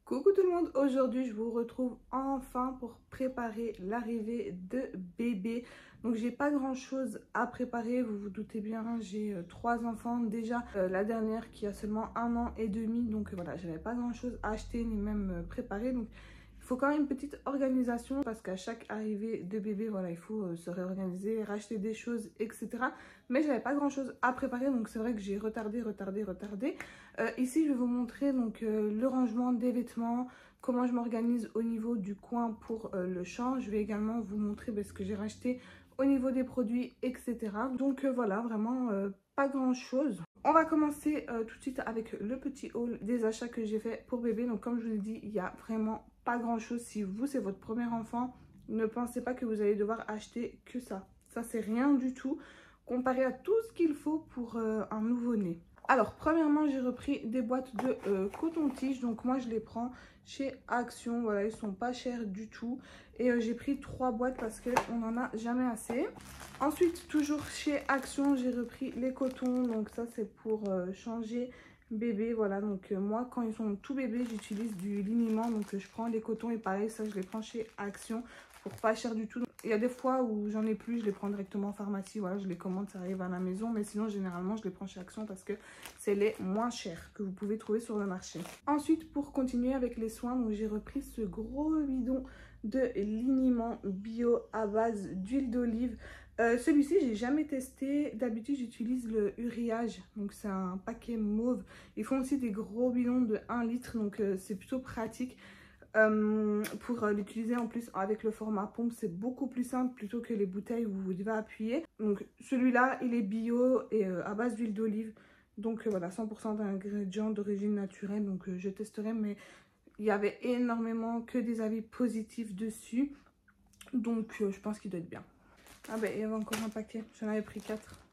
Coucou tout le monde, aujourd'hui je vous retrouve enfin pour préparer l'arrivée de bébé. Donc j'ai pas grand chose à préparer, vous vous doutez bien, j'ai 3 enfants déjà. La dernière qui a seulement 1 an et demi, donc voilà, j'avais pas grand chose à acheter ni même préparer. Donc il faut quand même une petite organisation parce qu'à chaque arrivée de bébé, voilà, il faut se réorganiser, racheter des choses, etc. Mais j'avais pas grand chose à préparer, donc c'est vrai que j'ai retardé. Ici, je vais vous montrer donc le rangement des vêtements, comment je m'organise au niveau du coin pour le champ. Je vais également vous montrer ce que j'ai racheté au niveau des produits, etc. Donc voilà, vraiment pas grand chose. On va commencer tout de suite avec le petit haul des achats que j'ai fait pour bébé. Donc comme je vous l'ai dit, il n'y a vraiment pas grand chose. Si vous, c'est votre premier enfant, ne pensez pas que vous allez devoir acheter que ça. Ça, c'est rien du tout comparé à tout ce qu'il faut pour un nouveau-né. Alors, premièrement, j'ai repris des boîtes de coton-tige. Donc, moi, je les prends chez Action. Voilà, ils sont pas chers du tout. Et j'ai pris 3 boîtes parce qu'on n'en a jamais assez. Ensuite, toujours chez Action, j'ai repris les cotons. Donc, ça, c'est pour changer bébé. Voilà, donc moi, quand ils sont tout bébés, j'utilise du liniment. Donc, je prends les cotons et pareil, ça, je les prends chez Action pour pas cher du tout. Il y a des fois où j'en ai plus, je les prends directement en pharmacie, voilà, je les commande, ça arrive à la maison, mais sinon généralement je les prends chez Action parce que c'est les moins chers que vous pouvez trouver sur le marché. Ensuite, pour continuer avec les soins, j'ai repris ce gros bidon de liniment bio à base d'huile d'olive. Celui-ci, j'ai jamais testé. D'habitude, j'utilise le Uriage. Donc, c'est un paquet mauve. Ils font aussi des gros bidons de 1 litre. Donc, c'est plutôt pratique. Pour l'utiliser en plus avec le format pompe, c'est beaucoup plus simple plutôt que les bouteilles où vous devez appuyer. Donc celui-là, il est bio et à base d'huile d'olive. Donc voilà, 100% d'ingrédients d'origine naturelle. Donc je testerai, mais il y avait énormément que des avis positifs dessus. Donc je pense qu'il doit être bien. Ah ben, il y avait encore un paquet, j'en avais pris 4.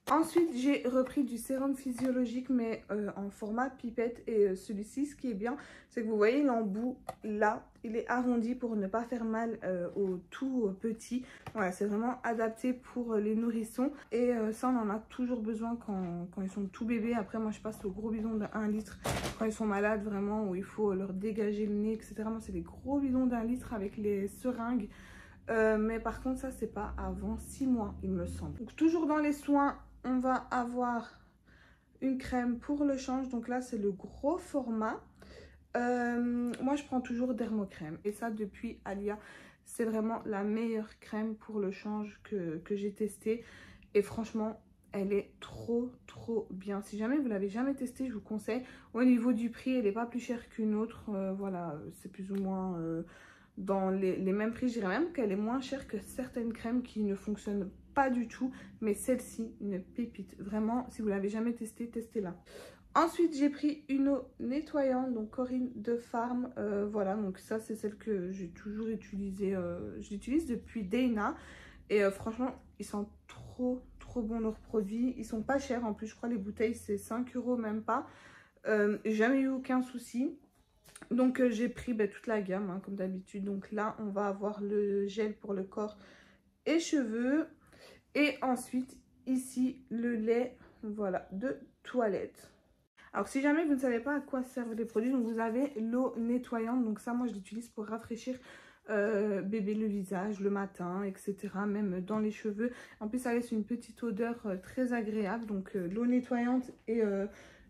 Ensuite, j'ai repris du sérum physiologique, mais en format pipette. Et celui-ci, ce qui est bien, c'est que vous voyez l'embout là, il est arrondi pour ne pas faire mal aux tout petits. Voilà, c'est vraiment adapté pour les nourrissons. Et ça, on en a toujours besoin quand ils sont tout bébés. Après, moi, je passe au gros bidon de 1 litre quand ils sont malades, vraiment, où il faut leur dégager le nez, etc. Moi, c'est des gros bidons d'1 litre avec les seringues. Mais par contre, ça, c'est pas avant 6 mois, il me semble. Donc, toujours dans les soins, on va avoir une crème pour le change. Donc là, c'est le gros format. Moi, je prends toujours Dermocrème. Et ça, depuis Alia, c'est vraiment la meilleure crème pour le change que j'ai testée. Et franchement, elle est trop bien. Si jamais vous l'avez jamais testée, je vous conseille. Au niveau du prix, elle n'est pas plus chère qu'une autre. Voilà, c'est plus ou moins dans les mêmes prix. Je dirais même qu'elle est moins chère que certaines crèmes qui ne fonctionnent pas du tout. Mais celle-ci, une pépite. Vraiment, si vous l'avez jamais testée, testez-la. Ensuite, j'ai pris une eau nettoyante, donc Corinne de Farm. Voilà, donc ça, c'est celle que j'ai toujours utilisée. Je l'utilise depuis Dana. Et franchement, ils sont trop bons leurs produits. Ils sont pas chers. En plus, je crois les bouteilles, c'est 5 € même pas. Jamais eu aucun souci. Donc, j'ai pris toute la gamme, hein, comme d'habitude. Donc là, on va avoir le gel pour le corps et cheveux. Et ensuite, ici, le lait, voilà, de toilette. Alors, si jamais vous ne savez pas à quoi servent les produits, donc vous avez l'eau nettoyante. Donc ça, moi, je l'utilise pour rafraîchir bébé le visage le matin, etc. Même dans les cheveux. En plus, ça laisse une petite odeur très agréable. Donc, l'eau nettoyante et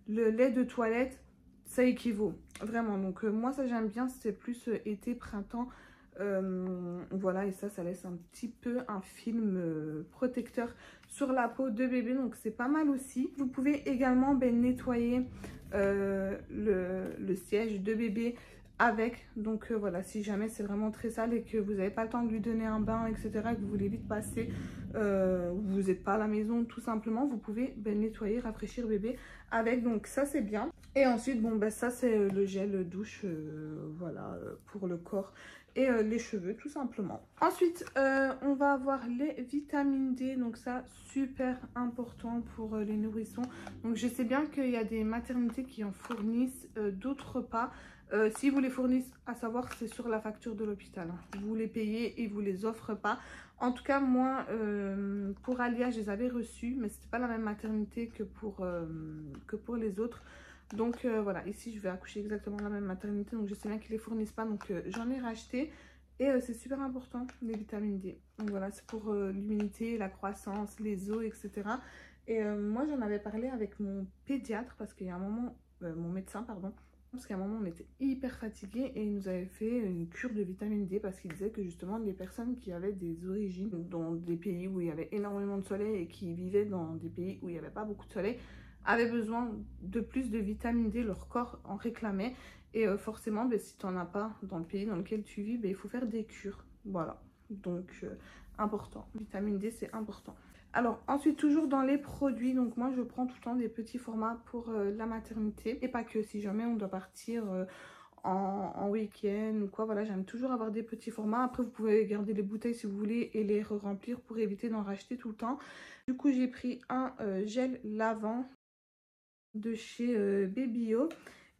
le lait de toilette, ça équivaut. Vraiment. Donc, moi, ça, j'aime bien. C'est plus été, printemps. Voilà, et ça laisse un petit peu un film protecteur sur la peau de bébé, donc c'est pas mal aussi. Vous pouvez également nettoyer le siège de bébé avec, donc voilà, si jamais c'est vraiment très sale et que vous n'avez pas le temps de lui donner un bain, etc., et que vous voulez vite passer, vous n'êtes pas à la maison, tout simplement, vous pouvez nettoyer, rafraîchir bébé avec, donc ça c'est bien. Et ensuite, bon, ça c'est le gel douche, voilà, pour le corps et les cheveux, tout simplement. Ensuite, on va avoir les vitamines D, donc ça, super important pour les nourrissons. Donc, je sais bien qu'il y a des maternités qui en fournissent, d'autres pas. Si vous les fournissent, à savoir, c'est sur la facture de l'hôpital. Hein. Vous les payez et ils vous les offrent pas. En tout cas, moi, pour Alia, je les avais reçus, mais c'était pas la même maternité que pour les autres. Donc voilà, ici je vais accoucher exactement à la même maternité, donc je sais bien qu'ils les fournissent pas, donc j'en ai racheté. Et c'est super important, les vitamines D. Donc voilà, c'est pour l'immunité, la croissance, les os, etc. Et moi, j'en avais parlé avec mon pédiatre, parce qu'il y a un moment, mon médecin, pardon, parce qu'à un moment, on était hyper fatigués et il nous avait fait une cure de vitamine D, parce qu'il disait que justement, les personnes qui avaient des origines dans des pays où il y avait énormément de soleil et qui vivaient dans des pays où il n'y avait pas beaucoup de soleil, avaient besoin de plus de vitamine D, leur corps en réclamait. Et forcément, si tu n'en as pas dans le pays dans lequel tu vis, il faut faire des cures. Voilà, donc important. Vitamine D, c'est important. Alors ensuite, toujours dans les produits, donc moi je prends tout le temps des petits formats pour la maternité. Et pas que, si jamais on doit partir en week-end ou quoi, voilà, j'aime toujours avoir des petits formats. Après, vous pouvez garder les bouteilles si vous voulez et les re-remplir pour éviter d'en racheter tout le temps. Du coup, j'ai pris un gel lavant de chez Babyo.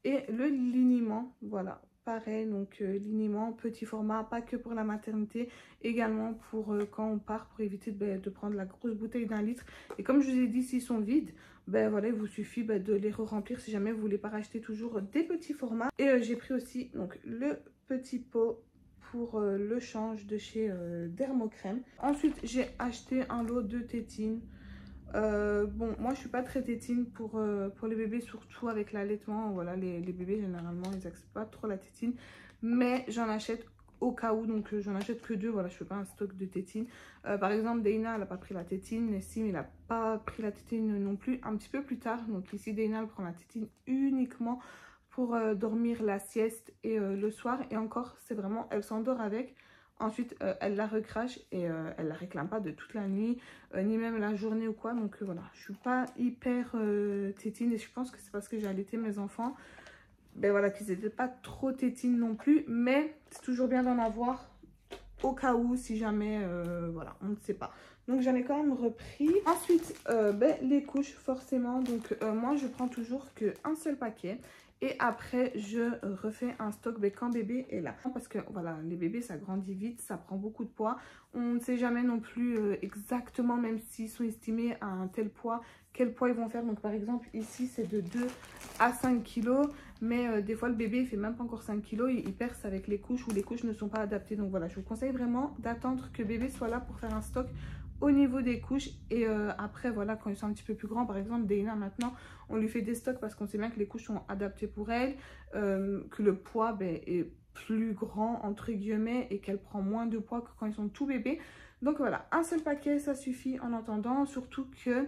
Et le liniment, voilà, pareil, donc liniment, petit format, pas que pour la maternité, également pour quand on part, pour éviter de prendre la grosse bouteille d'1 litre. Et comme je vous ai dit, s'ils sont vides, voilà, il vous suffit de les re-remplir si jamais vous voulez pas racheter toujours des petits formats. Et j'ai pris aussi donc le petit pot pour le change de chez Dermocrème. Ensuite, j'ai acheté un lot de tétines. Bon, moi je suis pas très tétine pour les bébés, surtout avec l'allaitement. Voilà, les bébés généralement ils acceptent pas trop la tétine, mais j'en achète au cas où, donc j'en achète que 2. Voilà, je fais pas un stock de tétine. Par exemple, Dana elle a pas pris la tétine, Nessim il a pas pris la tétine non plus, un petit peu plus tard. Donc ici Dana elle prend la tétine uniquement pour dormir la sieste et le soir, et encore c'est vraiment, elle s'endort avec. Ensuite, elle la recrache et elle la réclame pas de toute la nuit, ni même la journée ou quoi. Donc voilà, je suis pas hyper tétine, et je pense que c'est parce que j'ai allaité mes enfants. Voilà, qu'ils n'étaient pas trop tétines non plus. Mais c'est toujours bien d'en avoir au cas où, si jamais, voilà, on ne sait pas. Donc j'en ai quand même repris. Ensuite, les couches, forcément. Donc moi, je prends toujours qu'un seul paquet. Et après, je refais un stock quand bébé est là. Parce que voilà, les bébés, ça grandit vite, ça prend beaucoup de poids. On ne sait jamais non plus exactement, même s'ils sont estimés à un tel poids, quel poids ils vont faire. Donc par exemple, ici, c'est de 2 à 5 kilos. Mais des fois, le bébé, il fait même pas encore 5 kilos. Il perce avec les couches ou les couches ne sont pas adaptées. Donc voilà, je vous conseille vraiment d'attendre que bébé soit là pour faire un stock au niveau des couches. Et après, voilà, quand ils sont un petit peu plus grands, par exemple, Dana maintenant, on lui fait des stocks parce qu'on sait bien que les couches sont adaptées pour elle, que le poids est plus grand, entre guillemets, et qu'elle prend moins de poids que quand ils sont tout bébés. Donc voilà, un seul paquet, ça suffit en attendant, surtout que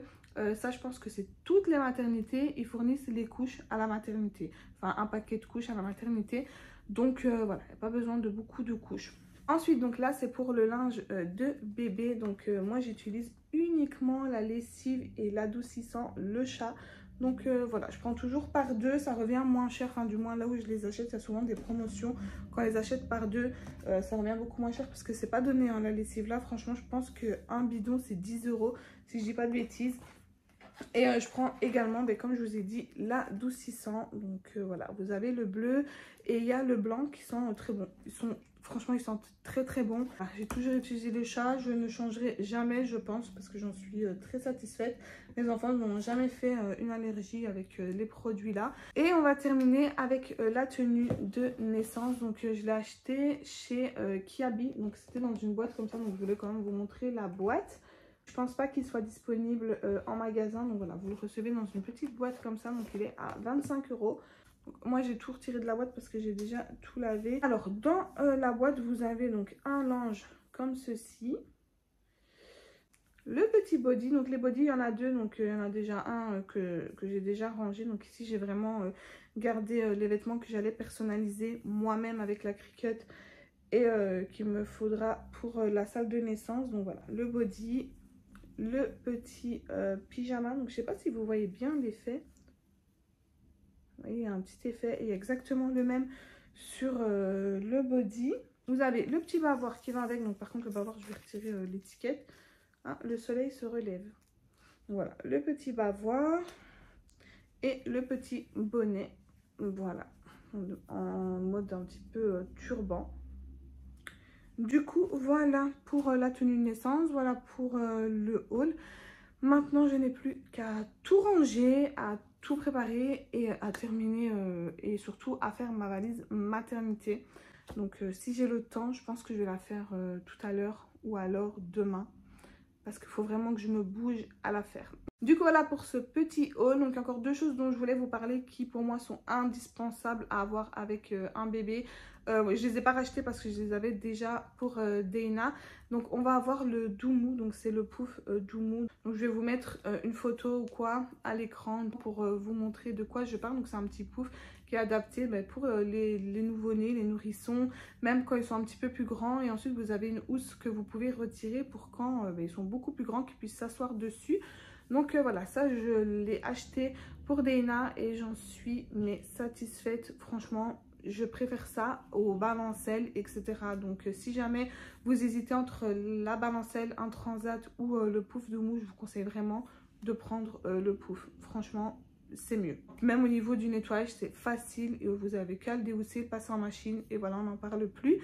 ça, je pense que c'est toutes les maternités, ils fournissent les couches à la maternité. Enfin, un paquet de couches à la maternité. Donc voilà, il n'y a pas besoin de beaucoup de couches. Ensuite, donc là, c'est pour le linge de bébé. Donc moi, j'utilise uniquement la lessive et l'adoucissant, le chat. Donc voilà, je prends toujours par 2, ça revient moins cher. Enfin, du moins là où je les achète, il y a souvent des promotions. Quand on les achète par 2, ça revient beaucoup moins cher parce que c'est pas donné, hein, la lessive là. Franchement, je pense qu'un bidon, c'est 10 €, si je dis pas de bêtises. Et je prends également, comme je vous ai dit, l'adoucissant. Donc voilà, vous avez le bleu et il y a le blanc qui sont très bons. Franchement, ils sentent très très bons. J'ai toujours utilisé le chat, je ne changerai jamais, je pense, parce que j'en suis très satisfaite. Mes enfants n'ont jamais fait une allergie avec les produits là. Et on va terminer avec la tenue de naissance. Donc je l'ai acheté chez Kiabi. Donc c'était dans une boîte comme ça, donc je voulais quand même vous montrer la boîte. Je pense pas qu'il soit disponible en magasin, donc voilà, vous le recevez dans une petite boîte comme ça, donc il est à 25 €. Donc, moi j'ai tout retiré de la boîte parce que j'ai déjà tout lavé. Alors dans la boîte vous avez donc un linge comme ceci, le petit body. Donc les bodys il y en a 2, donc il y en a déjà un que j'ai déjà rangé. Donc ici j'ai vraiment gardé les vêtements que j'allais personnaliser moi-même avec la Cricut et qu'il me faudra pour la salle de naissance. Donc voilà, le body, le petit pyjama. Donc je sais pas si vous voyez bien l'effet. Vous voyez, il y a un petit effet et exactement le même sur le body. Vous avez le petit bavoir qui va avec. Donc par contre le bavoir, je vais retirer l'étiquette. Ah, le soleil se relève. Voilà, le petit bavoir et le petit bonnet. Voilà, en mode un petit peu turban. Du coup, voilà pour la tenue de naissance, voilà pour le haul. Maintenant, je n'ai plus qu'à tout ranger, à tout préparer et à terminer et surtout à faire ma valise maternité. Donc si j'ai le temps, je pense que je vais la faire tout à l'heure ou alors demain. Parce qu'il faut vraiment que je me bouge à la faire. Du coup voilà pour ce petit haul. Donc encore deux choses dont je voulais vous parler qui pour moi sont indispensables à avoir avec un bébé. Je les ai pas rachetés parce que je les avais déjà pour Dana. Donc on va avoir le Doumou, donc c'est le pouf Doumou. Donc je vais vous mettre une photo ou quoi à l'écran pour vous montrer de quoi je parle. Donc c'est un petit pouf qui est adapté pour les nouveau-nés, les nourrissons, même quand ils sont un petit peu plus grands. Et ensuite vous avez une housse que vous pouvez retirer pour quand ils sont beaucoup plus grands, qu'ils puissent s'asseoir dessus. Donc voilà, ça je l'ai acheté pour Dana et j'en suis satisfaite. Franchement, je préfère ça aux balancelles, etc. Donc si jamais vous hésitez entre la balancelle, un transat ou le pouf Doumou, je vous conseille vraiment de prendre le pouf. Franchement, c'est mieux. Même au niveau du nettoyage, c'est facile et vous avez qu'à le déhousser, le passer en machine et voilà, on n'en parle plus.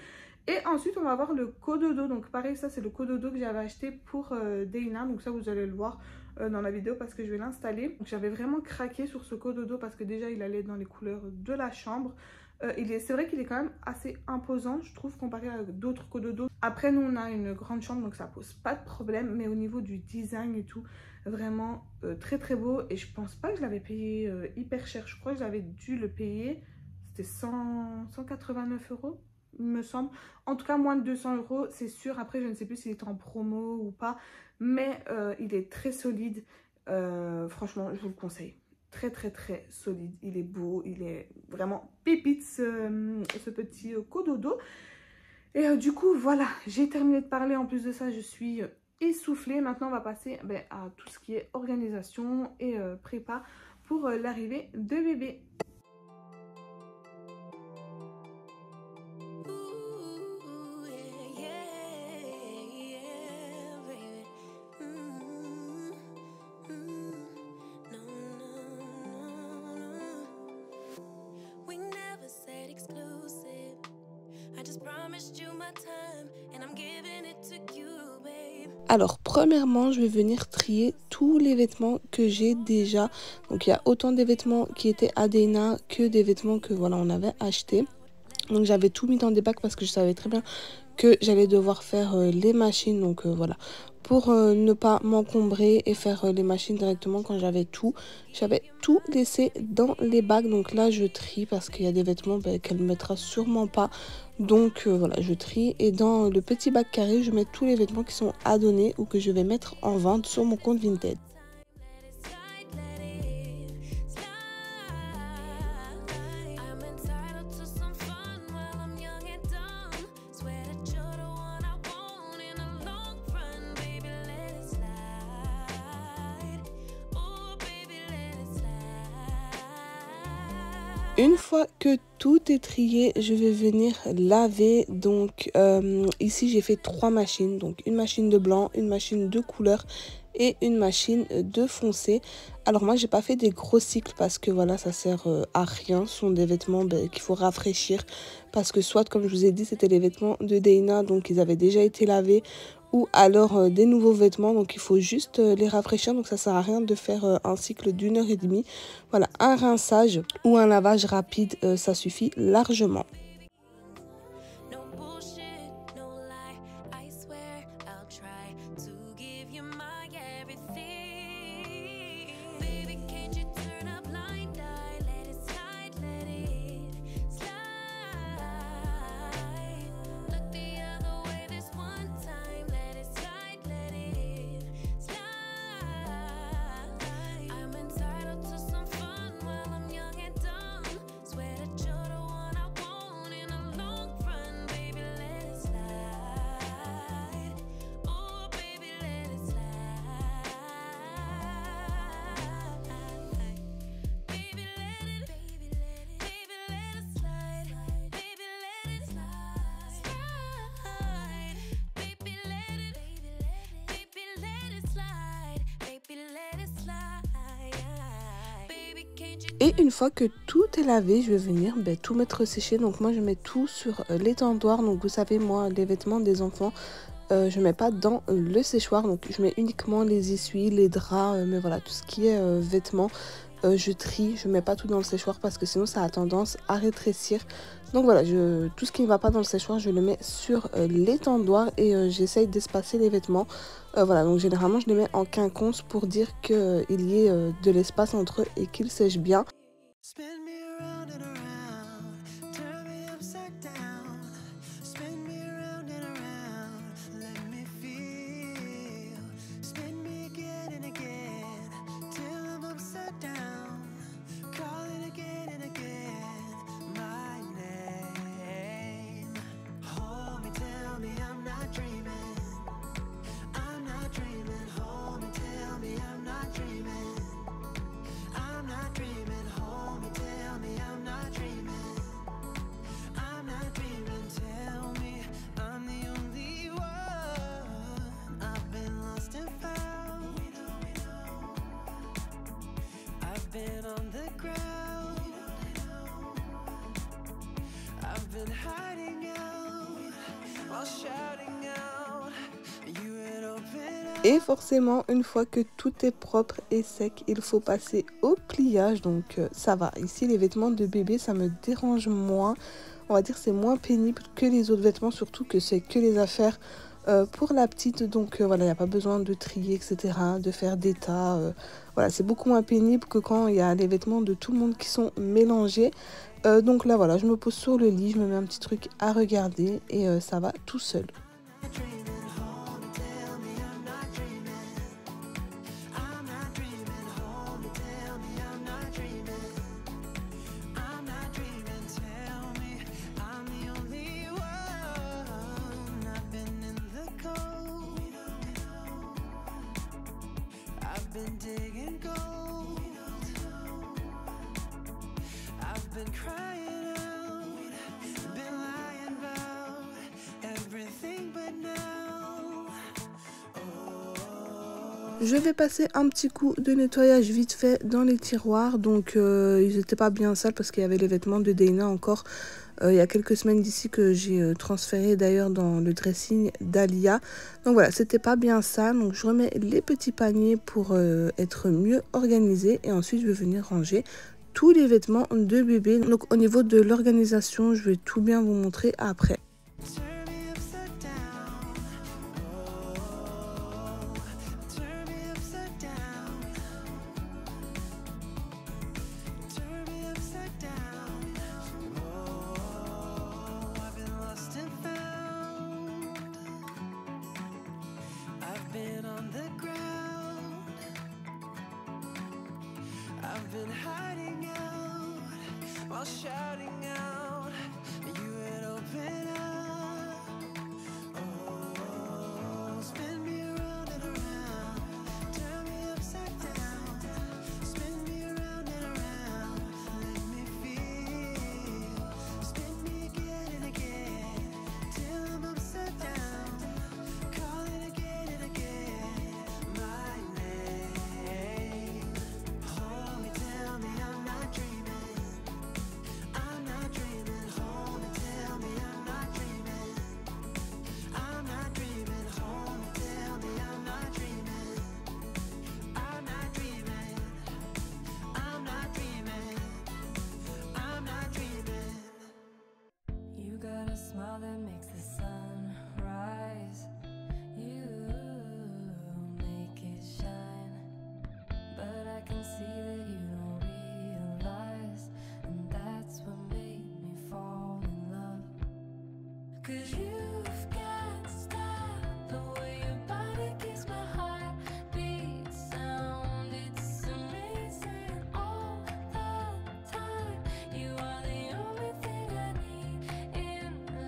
Et ensuite, on va avoir le cododo. Donc pareil, ça c'est le cododo que j'avais acheté pour Dana. Donc ça, vous allez le voir dans la vidéo parce que je vais l'installer. Donc j'avais vraiment craqué sur ce cododo parce que déjà, il allait dans les couleurs de la chambre. C'est vrai qu'il est quand même assez imposant, je trouve, comparé à d'autres cododos. Après, nous, on a une grande chambre, donc ça pose pas de problème. Mais au niveau du design et tout, vraiment très très beau. Et je pense pas que je l'avais payé hyper cher. Je crois que j'avais dû le payer, c'était 189 €, il me semble. En tout cas, moins de 200 €, c'est sûr. Après, je ne sais plus s'il est en promo ou pas. Mais il est très solide. Franchement, je vous le conseille. Très très très solide, il est beau, il est vraiment pépite ce petit cododo. Et du coup voilà, j'ai terminé de parler. En plus de ça, je suis essoufflée. Maintenant on va passer à tout ce qui est organisation et prépa pour l'arrivée de bébé. Alors premièrement, je vais venir trier tous les vêtements que j'ai déjà. Donc il y a autant des vêtements qui étaient à Dana que des vêtements que voilà on avait achetés. Donc j'avais tout mis dans des bacs parce que je savais très bien que j'allais devoir faire les machines. Donc voilà, pour ne pas m'encombrer et faire les machines directement quand j'avais tout laissé dans les bacs. Donc là je trie parce qu'il y a des vêtements qu'elle ne mettra sûrement pas. Donc voilà, je trie et dans le petit bac carré, je mets tous les vêtements qui sont à donner ou que je vais mettre en vente sur mon compte Vinted. Une fois que tout est trié, je vais venir laver. Donc ici j'ai fait 3 machines. Donc une machine de blanc, une machine de couleur et une machine de foncé. Alors moi j'ai pas fait des gros cycles parce que voilà, ça sert à rien. Ce sont des vêtements qu'il faut rafraîchir parce que soit comme je vous ai dit c'était les vêtements de Dana, donc ils avaient déjà été lavés, ou alors des nouveaux vêtements, donc il faut juste les rafraîchir. Donc ça sert à rien de faire un cycle d'1h30. Voilà, un rinçage ou un lavage rapide, ça suffit largement. Et une fois que tout est lavé, je vais venir tout mettre sécher. Donc moi je mets tout sur l'étendoir. Donc vous savez, moi les vêtements des enfants, je mets pas dans le séchoir. Donc je mets uniquement les essuies, les draps, mais voilà, tout ce qui est vêtements. je trie, je mets pas tout dans le séchoir parce que sinon ça a tendance à rétrécir. Donc voilà, tout ce qui ne va pas dans le séchoir, je le mets sur l'étendoir et j'essaye d'espacer les vêtements. Voilà, donc généralement je les mets en quinconce pour dire qu'il y ait de l'espace entre eux et qu'ils sèchent bien. Et forcément, une fois que tout est propre et sec, il faut passer au pliage. Donc ça va. Ici, les vêtements de bébé, ça me dérange moins. On va dire c'est moins pénible que les autres vêtements, surtout que c'est que les affaires pour la petite. Donc voilà, il n'y a pas besoin de trier, etc., de faire des tas. Voilà, c'est beaucoup moins pénible que quand il y a les vêtements de tout le monde qui sont mélangés. Donc là, voilà, je me pose sur le lit, je me mets un petit truc à regarder et ça va tout seul. Je vais passer un petit coup de nettoyage vite fait dans les tiroirs. Donc ils n'étaient pas bien sales parce qu'il y avait les vêtements de Dana encore il y a quelques semaines d'ici que j'ai transféré d'ailleurs dans le dressing d'Alia. Donc voilà, c'était pas bien sale. Donc je remets les petits paniers pour être mieux organisé. Et ensuite je vais venir ranger tous les vêtements de bébé. Donc au niveau de l'organisation, je vais tout bien vous montrer après.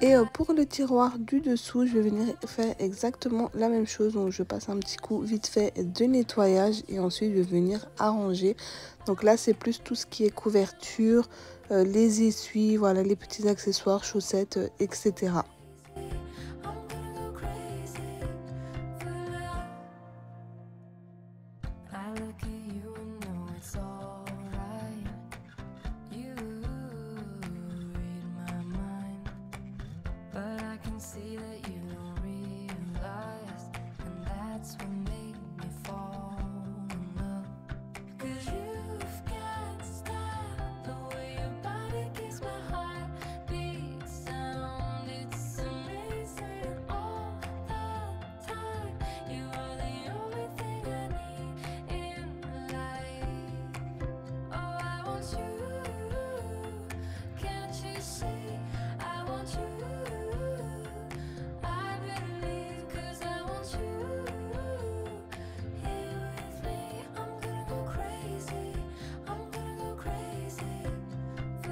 Et pour le tiroir du dessous, je vais venir faire exactement la même chose. Donc je passe un petit coup vite fait de nettoyage et ensuite je vais venir arranger. Donc là c'est plus tout ce qui est couverture, les essuies, voilà, les petits accessoires, chaussettes, etc.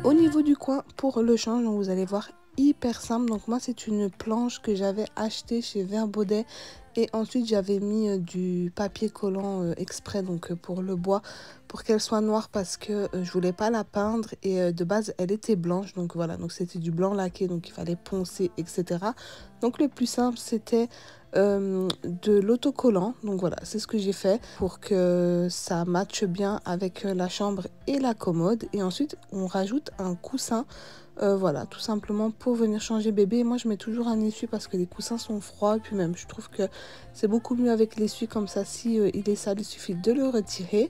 Au niveau du coin pour le change, donc vous allez voir, hyper simple. Donc moi c'est une planche que j'avais achetée chez Vert Baudet et ensuite j'avais mis du papier collant exprès donc pour le bois, pour qu'elle soit noire parce que je voulais pas la peindre et de base elle était blanche, donc voilà, donc c'était du blanc laqué, donc il fallait poncer, etc. Donc le plus simple c'était de l'autocollant. Donc voilà, c'est ce que j'ai fait pour que ça matche bien avec la chambre et la commode. Et ensuite on rajoute un coussin, voilà, tout simplement pour venir changer bébé. Moi je mets toujours un essuie parce que les coussins sont froids, et puis même je trouve que c'est beaucoup mieux avec l'essuie, comme ça si il est sale il suffit de le retirer.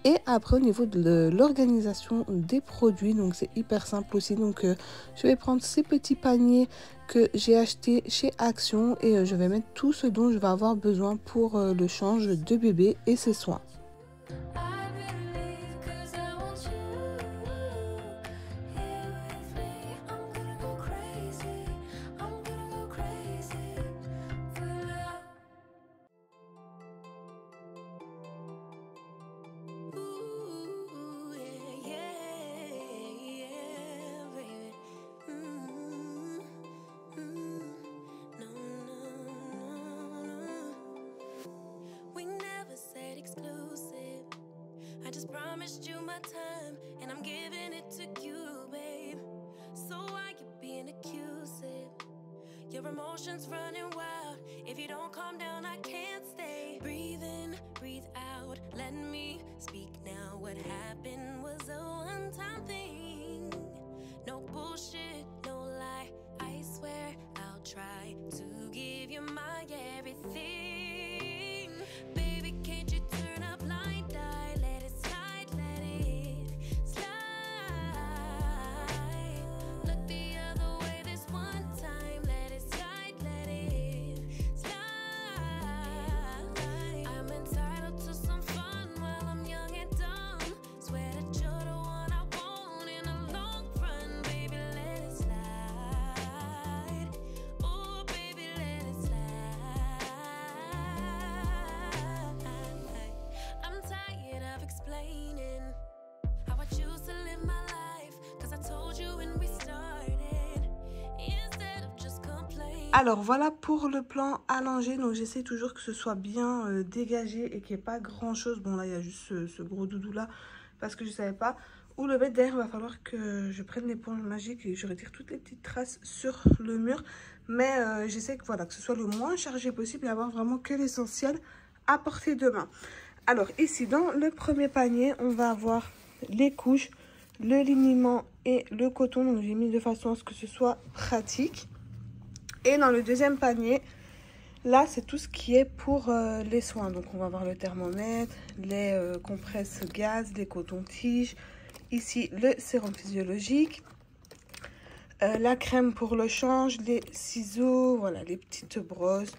Et après au niveau de l'organisation des produits, donc c'est hyper simple aussi. Donc je vais prendre ces petits paniers que j'ai achetés chez Action et je vais mettre tout ce dont je vais avoir besoin pour le change de bébé et ses soins. Promised you my time, and I'm giving it to you, babe. So why you being accusing? Your emotions running wild. If you don't calm down, I can't stay. Breathe in, breathe out. Let me speak now. What happened was a one-time thing. No bullshit, no lie. I swear I'll try to give you my everything. Baby, can't you turn up blind eye? Let it slide. Alors voilà pour le plan allongé, donc j'essaie toujours que ce soit bien dégagé et qu'il n'y ait pas grand chose. Bon là il y a juste ce gros doudou là parce que je ne savais pas où le mettre. D'ailleurs il va falloir que je prenne l'éponge magique et je retire toutes les petites traces sur le mur. Mais j'essaie que, voilà, que ce soit le moins chargé possible et avoir vraiment que l'essentiel à portée de main. Alors ici dans le premier panier on va avoir les couches, le liniment et le coton. Donc j'ai mis de façon à ce que ce soit pratique. Et dans le deuxième panier, là, c'est tout ce qui est pour les soins. Donc, on va avoir le thermomètre, les compresses gaz, les cotons-tiges. Ici, le sérum physiologique, la crème pour le change, les ciseaux, voilà, les petites brosses,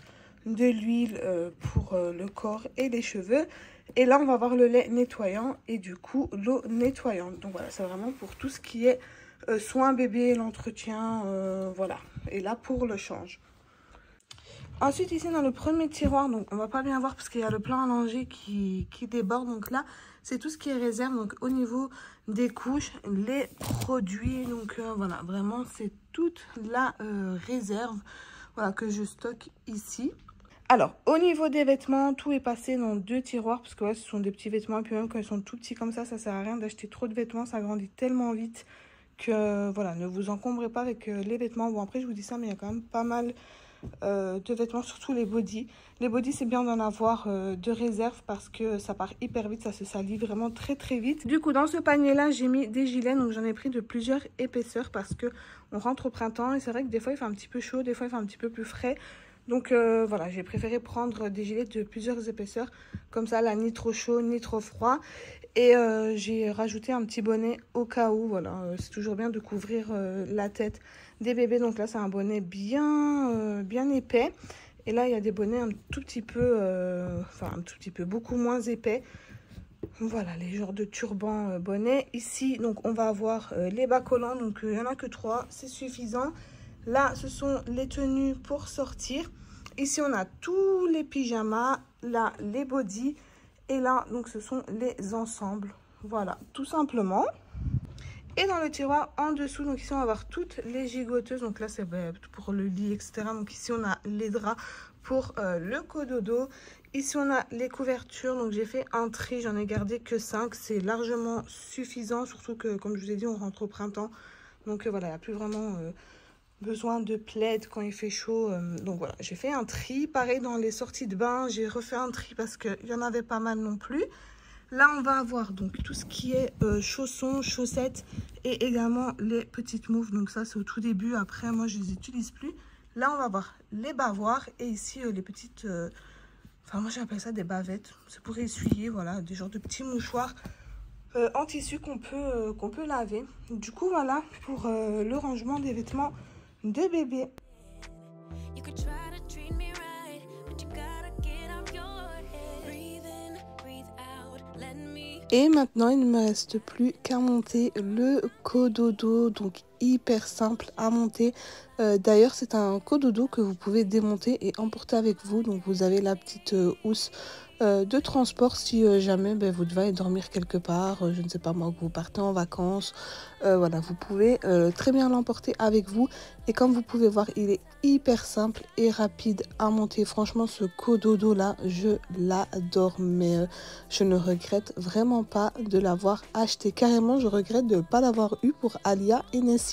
de l'huile pour le corps et les cheveux. Et là, on va avoir le lait nettoyant et du coup, l'eau nettoyante. Donc, voilà, c'est vraiment pour tout ce qui est soins bébé, l'entretien, voilà. Et là pour le change. Ensuite ici dans le premier tiroir, donc on va pas bien voir parce qu'il y a le plan allongé qui déborde. Donc là c'est tout ce qui est réserve, donc au niveau des couches, les produits. Donc voilà, vraiment c'est toute la réserve, voilà, que je stocke ici. Alors au niveau des vêtements, tout est passé dans 2 tiroirs parce que ouais, ce sont des petits vêtements. Et puis même quand ils sont tout petits comme ça sert à rien d'acheter trop de vêtements, ça grandit tellement vite que voilà, ne vous encombrez pas avec les vêtements. Bon après je vous dis ça, mais il y a quand même pas mal de vêtements, surtout les bodys. Les bodys c'est bien d'en avoir de réserve parce que ça part hyper vite, ça se salit vraiment très très vite. Du coup dans ce panier là j'ai mis des gilets, donc j'en ai pris de plusieurs épaisseurs parce que on rentre au printemps et c'est vrai que des fois il fait un petit peu chaud, des fois il fait un petit peu plus frais. Donc voilà, j'ai préféré prendre des gilets de plusieurs épaisseurs, comme ça là ni trop chaud ni trop froid. Et j'ai rajouté un petit bonnet au cas où, voilà, c'est toujours bien de couvrir la tête des bébés. Donc là c'est un bonnet bien épais. Et là il y a des bonnets un tout petit peu, beaucoup moins épais. Voilà les genres de turbans bonnets. Ici donc on va avoir les bas collants, donc il n'y en a que 3, c'est suffisant. Là ce sont les tenues pour sortir. Ici on a tous les pyjamas, là les bodys. Et là, donc, ce sont les ensembles. Voilà, tout simplement. Et dans le tiroir en dessous, donc ici on va avoir toutes les gigoteuses. Donc là c'est pour le lit, etc. Donc ici on a les draps pour le cododo. Ici on a les couvertures, donc j'ai fait un tri, j'en ai gardé que 5. C'est largement suffisant, surtout que comme je vous ai dit on rentre au printemps. Donc voilà, il n'y a plus vraiment besoin de plaid quand il fait chaud. Donc voilà, j'ai fait un tri. Pareil dans les sorties de bain, j'ai refait un tri parce qu'il y en avait pas mal non plus. Là, on va avoir donc tout ce qui est chaussons, chaussettes et également les petites moufles. Donc ça, c'est au tout début. Après, moi, je les utilise plus. Là, on va avoir les bavoirs et ici, les petites... Enfin, moi, j'appelle ça des bavettes. C'est pour essuyer, voilà, des genres de petits mouchoirs en tissu qu'on peut laver. Du coup, voilà pour le rangement des vêtements de bébé. You could try to treat me right, but you gotta get off your head. Breathe in, breathe out, let me. Et maintenant, il ne me reste plus qu'à monter le cododo, donc hyper simple à monter. D'ailleurs, c'est un cododo que vous pouvez démonter et emporter avec vous. Donc, vous avez la petite housse de transport si jamais vous devez dormir quelque part, je ne sais pas moi, que vous partez en vacances. Voilà, vous pouvez très bien l'emporter avec vous. Et comme vous pouvez voir, il est hyper simple et rapide à monter. Franchement, ce cododo là, je l'adore, mais je ne regrette vraiment pas de l'avoir acheté. Carrément, je regrette de ne pas l'avoir eu pour Alia et Nessim.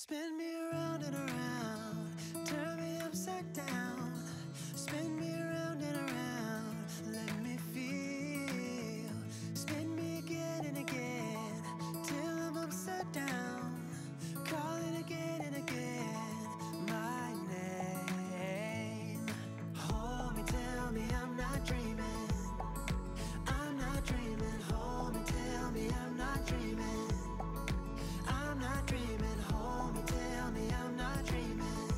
Spin me around and around, turn me upside down. Spin me around and around, let me feel. Spin me again and again, till I'm upside down. Calling again and again, my name. Hold me, tell me I'm not dreaming. I'm not dreaming. Hold me, tell me I'm not dreaming. I'm not dreaming. Hold me, tell me I'm not dreaming.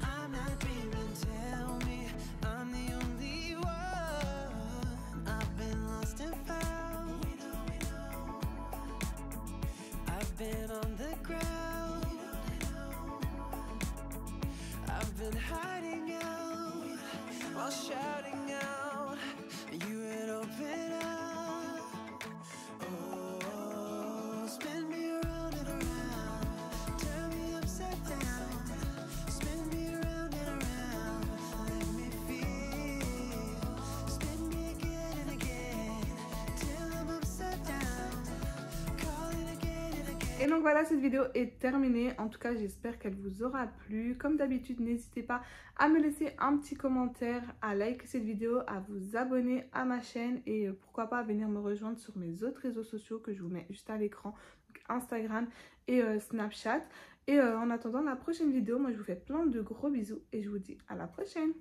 I'm not dreaming. Tell me I'm the only one. I've been lost and found. I've been on the ground. I've been hiding out while shouting out. You would open up. Oh, spin me around and around, turn me upside down. Spin me around and around, let me feel. Spin me again and again, till I'm upside down. Calling again and again. Et donc voilà, cette vidéo est terminée. En tout cas, j'espère qu'elle vous aura plu. Comme d'habitude, n'hésitez pas à me laisser un petit commentaire, à liker cette vidéo, à vous abonner à ma chaîne et pourquoi pas à venir me rejoindre sur mes autres réseaux sociaux que je vous mets juste à l'écran, donc Instagram et Snapchat. Et en attendant la prochaine vidéo, moi je vous fais plein de gros bisous et je vous dis à la prochaine.